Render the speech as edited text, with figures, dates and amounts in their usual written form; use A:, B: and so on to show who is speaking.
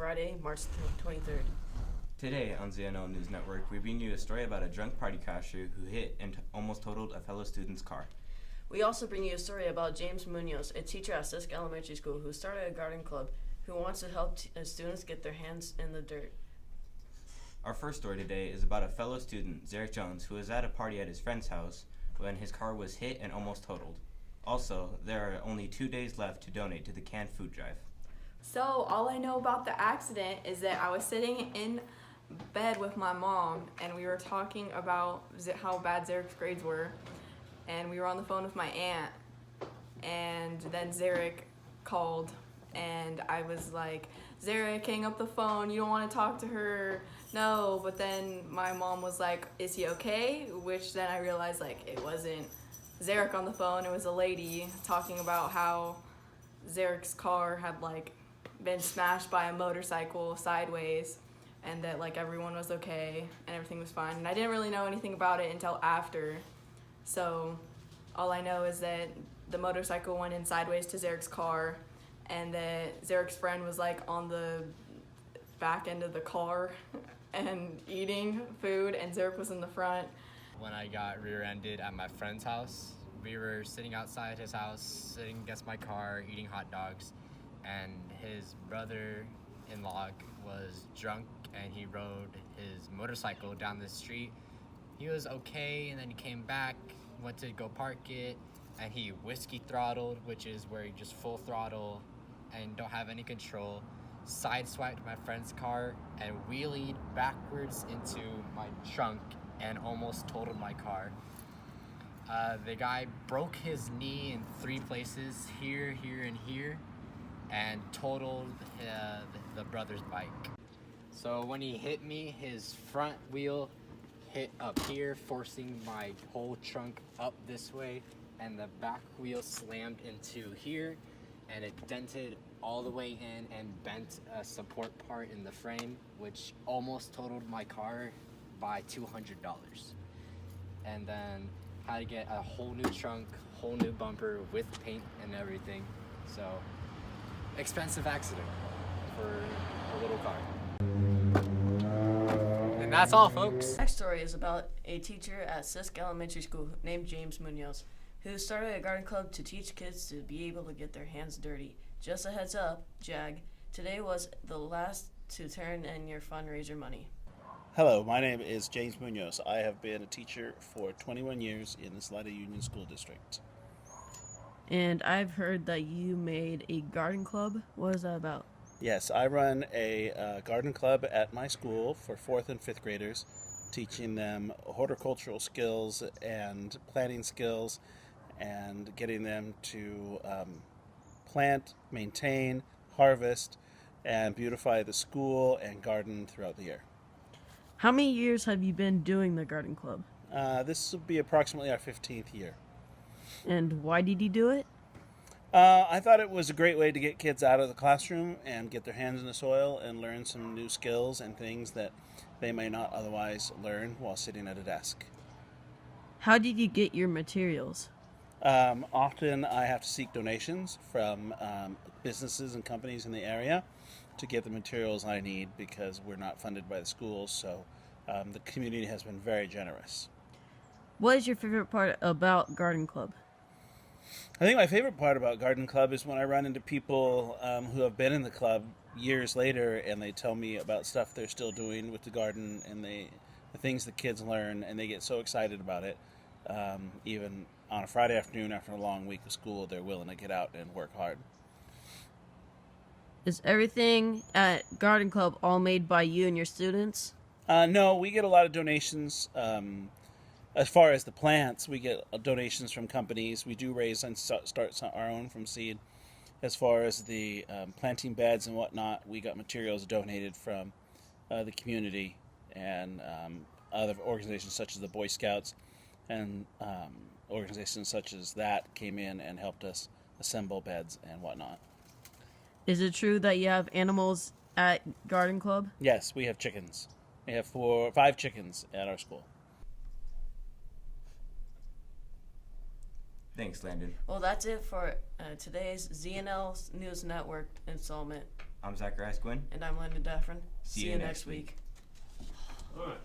A: Friday, March 23rd.
B: Today on ZNL News Network, we bring you a story about a drunk party crasher who hit and almost totaled a fellow student's car.
A: We also bring you a story about James Munoz, a teacher at Sisk Elementary School who started a garden club who wants to help students get their hands in the dirt.
B: Our first story today is about a fellow student, Zarek Jones, who was at a party at his friend's house when his car was hit and almost totaled. Also, there are only 2 days left to donate to the canned food drive.
C: So all I know about the accident is that I was sitting in bed with my mom and we were talking about how bad Zarek's grades were, and we were on the phone with my aunt, and then Zarek called and I was like, Zarek, hang up the phone, you don't want to talk to her. No, but then my mom was like, is he okay? Which then I realized it wasn't Zarek on the phone, it was a lady talking about how Zarek's car had been smashed by a motorcycle sideways and that everyone was okay and everything was fine. And I didn't really know anything about it until after. So all I know is that the motorcycle went in sideways to Zarek's car and that Zarek's friend was on the back end of the car and eating food, and Zarek was in the front.
D: When I got rear-ended at my friend's house, we were sitting outside his house, sitting against my car, eating hot dogs, and his brother-in-law was drunk and he rode his motorcycle down the street. He was okay, and then he came back, went to go park it, and he whiskey throttled, which is where you just full throttle and don't have any control, sideswiped my friend's car and wheelied backwards into my trunk and almost totaled my car. The guy broke his knee in 3 places, here, and here, and totaled the brother's bike. So when he hit me, his front wheel hit up here, forcing my whole trunk up this way, and the back wheel slammed into here, and it dented all the way in and bent a support part in the frame, which almost totaled my car by $200. And then had to get a whole new trunk, whole new bumper with paint and everything. So expensive accident for a little car. And that's all, folks.
A: Next story is about a teacher at Sisk Elementary School named James Munoz, who started a garden club to teach kids to be able to get their hands dirty. Just a heads up, JAG, today was the last to turn in your fundraiser money.
E: Hello, my name is James Munoz. I have been a teacher for 21 years in the Salida Union School District.
A: And I've heard that you made a garden club. What is that about?
E: Yes, I run a garden club at my school for 4th and 5th graders, teaching them horticultural skills and planting skills and getting them to plant, maintain, harvest, and beautify the school and garden throughout the year.
A: How many years have you been doing the garden club?
E: This will be approximately our 15th year.
A: And why did you do it?
E: I thought it was a great way to get kids out of the classroom and get their hands in the soil and learn some new skills and things that they may not otherwise learn while sitting at a desk.
A: How did you get your materials?
E: Often I have to seek donations from businesses and companies in the area to get the materials I need because we're not funded by the schools, so the community has been very generous.
A: What is your favorite part about Garden Club?
E: I think my favorite part about Garden Club is when I run into people who have been in the club years later and they tell me about stuff they're still doing with the garden and the things the kids learn, and they get so excited about it. Even on a Friday afternoon after a long week of school, they're willing to get out and work hard.
A: Is everything at Garden Club all made by you and your students?
E: No, we get a lot of donations. As far as the plants, we get donations from companies. We do raise and start our own from seed. As far as the planting beds and whatnot, we got materials donated from the community and other organizations such as the Boy Scouts and organizations such as that came in and helped us assemble beds and whatnot.
A: Is it true that you have animals at Garden Club?
E: Yes, we have chickens. We have 5 chickens at our school.
B: Thanks, Landon.
A: Well, that's it for today's ZNL News Network installment.
B: I'm Zacharias Quinn.
A: And I'm Landon Daffron.
B: See you next week.
F: All right.